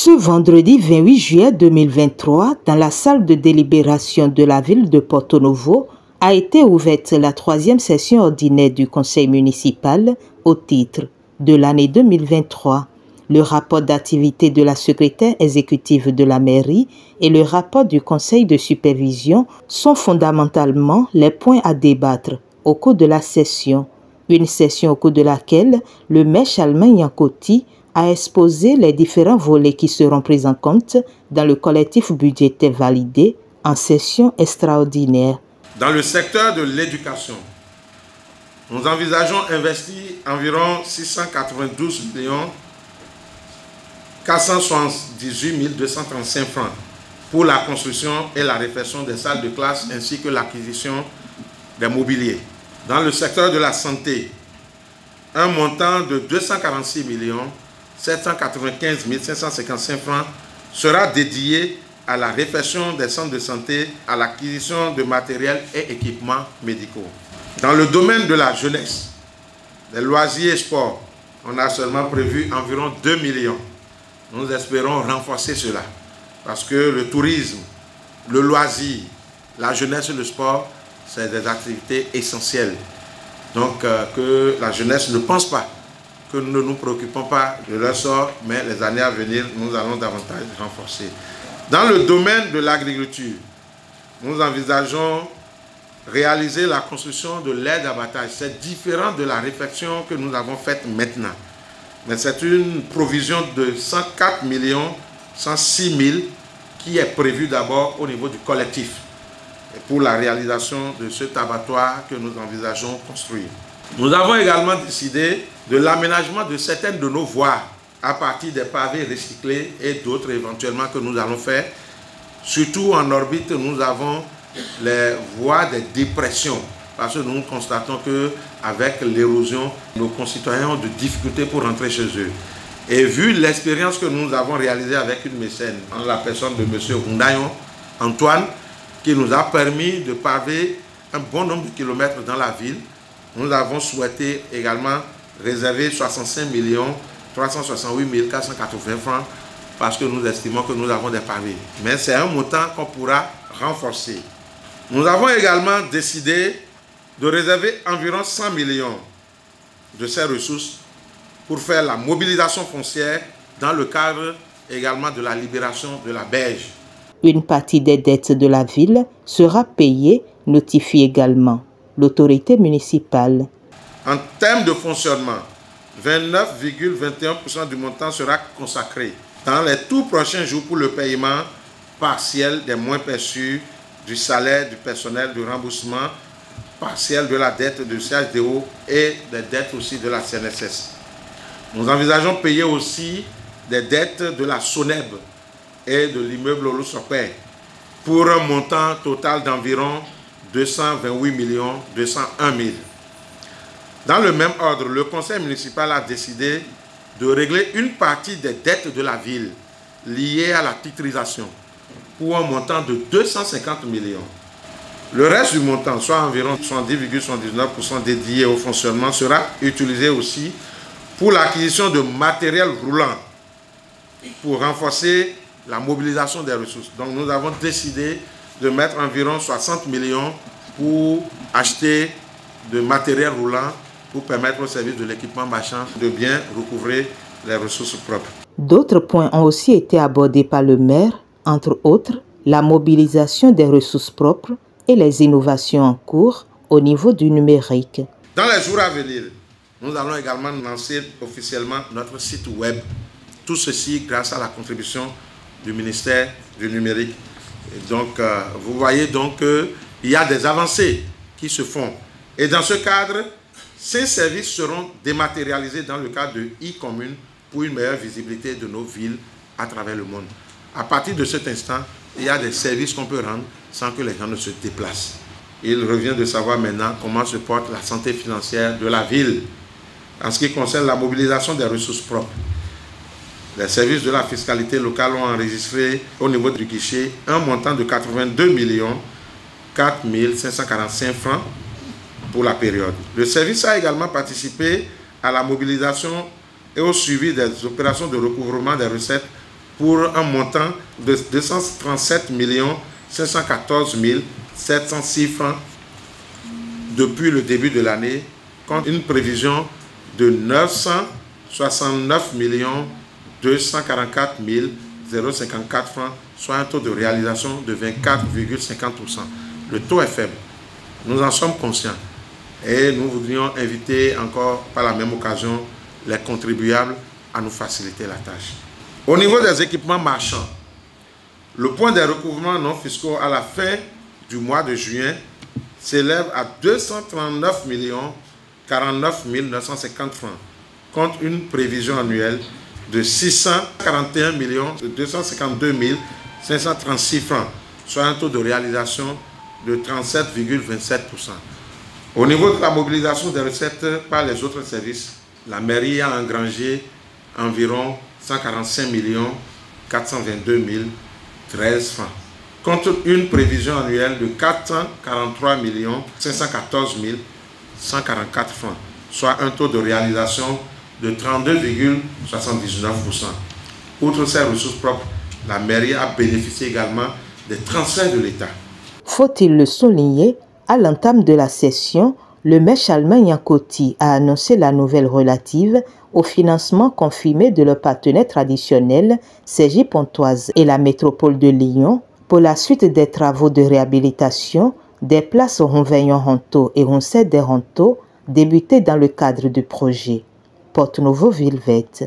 Ce vendredi 28 juillet 2023, dans la salle de délibération de la ville de Porto Novo, a été ouverte la 3e session ordinaire du conseil municipal au titre de l'année 2023. Le rapport d'activité de la secrétaire exécutive de la mairie et le rapport du conseil de supervision sont fondamentalement les points à débattre au cours de la session. Une session au cours de laquelle le maire Charlemagne Yankoti a exposé les différents volets qui seront pris en compte dans le collectif budgétaire validé en session extraordinaire. Dans le secteur de l'éducation, nous envisageons investir environ 692 478 235 francs pour la construction et la réfection des salles de classe ainsi que l'acquisition des mobiliers. Dans le secteur de la santé, un montant de 246 795 555 francs sera dédié à la réfection des centres de santé, à l'acquisition de matériel et équipements médicaux. Dans le domaine de la jeunesse, des loisirs et sports, on a seulement prévu environ 2 millions. Nous espérons renforcer cela parce que le tourisme, le loisir, la jeunesse et le sport, c'est des activités essentielles. Donc que la jeunesse ne pense pas que nous ne nous préoccupons pas de leur sort, mais les années à venir, nous allons davantage renforcer. Dans le domaine de l'agriculture, nous envisageons réaliser la construction de l'aire d'abattage. C'est différent de la réflexion que nous avons faite maintenant. Mais c'est une provision de 104 106 000 qui est prévue d'abord au niveau du collectif pour la réalisation de cet abattoir que nous envisageons construire. Nous avons également décidé de l'aménagement de certaines de nos voies à partir des pavés recyclés et d'autres éventuellement que nous allons faire. Surtout en orbite, nous avons les voies des dépressions parce que nous constatons qu'avec l'érosion, nos concitoyens ont de difficultés pour rentrer chez eux. Et vu l'expérience que nous avons réalisée avec une mécène, en la personne de M. Hundayon Antoine, qui nous a permis de paver un bon nombre de kilomètres dans la ville, nous avons souhaité également réserver 65 368 480 francs parce que nous estimons que nous avons des pavés. Mais c'est un montant qu'on pourra renforcer. Nous avons également décidé de réserver environ 100 millions de ces ressources pour faire la mobilisation foncière dans le cadre également de la libération de la berge. Une partie des dettes de la ville sera payée, notifie également l'autorité municipale. En termes de fonctionnement, 29,21% du montant sera consacré dans les tout prochains jours pour le paiement partiel des moins perçus, du salaire du personnel, du remboursement partiel de la dette de CHDO et des dettes aussi de la CNSS. Nous envisageons payer aussi des dettes de la SONEB et de l'immeuble Olusope pour un montant total d'environ 228 201 000. Dans le même ordre, le conseil municipal a décidé de régler une partie des dettes de la ville liées à la titrisation pour un montant de 250 millions. Le reste du montant, soit environ 70,79% dédié au fonctionnement, sera utilisé aussi pour l'acquisition de matériel roulant pour renforcer la mobilisation des ressources. Donc nous avons décidé de mettre environ 60 millions pour acheter de matériel roulant pour permettre au service de l'équipement marchand de bien recouvrer les ressources propres. D'autres points ont aussi été abordés par le maire, entre autres la mobilisation des ressources propres et les innovations en cours au niveau du numérique. Dans les jours à venir, nous allons également lancer officiellement notre site web. Tout ceci grâce à la contribution du ministère du numérique. Et donc, vous voyez donc qu'il y a des avancées qui se font. Et dans ce cadre, ces services seront dématérialisés dans le cadre de e-commune pour une meilleure visibilité de nos villes à travers le monde. À partir de cet instant, il y a des services qu'on peut rendre sans que les gens ne se déplacent. Il revient de savoir maintenant comment se porte la santé financière de la ville. En ce qui concerne la mobilisation des ressources propres, les services de la fiscalité locale ont enregistré au niveau du guichet un montant de 82 4 545 francs pour la période. Le service a également participé à la mobilisation et au suivi des opérations de recouvrement des recettes pour un montant de 237 514 706 francs depuis le début de l'année, contre une prévision de 969 244 054 francs, soit un taux de réalisation de 24,50%. Le taux est faible. Nous en sommes conscients et nous voudrions inviter encore par la même occasion les contribuables à nous faciliter la tâche. Au niveau des équipements marchands, le point des recouvrements non fiscaux à la fin du mois de juin s'élève à 239 49 950 francs, contre une prévision annuelle de 641 252 536 francs, soit un taux de réalisation de 37,27%. Au niveau de la mobilisation des recettes par les autres services, la mairie a engrangé environ 145 422 013 francs, contre une prévision annuelle de 443 514 144 francs, soit un taux de réalisation de 32,79%. Outre ces ressources propres, la mairie a bénéficié également des transferts de l'État. Faut-il le souligner, à l'entame de la session, le maire Charlemagne Yankoti a annoncé la nouvelle relative au financement confirmé de leurs partenaires traditionnels, Cergy Pontoise et la métropole de Lyon, pour la suite des travaux de réhabilitation des places Ronveillon-Ronto et Roncet des Ronto débutés dans le cadre du projet. Porte-Novo Ville Verte.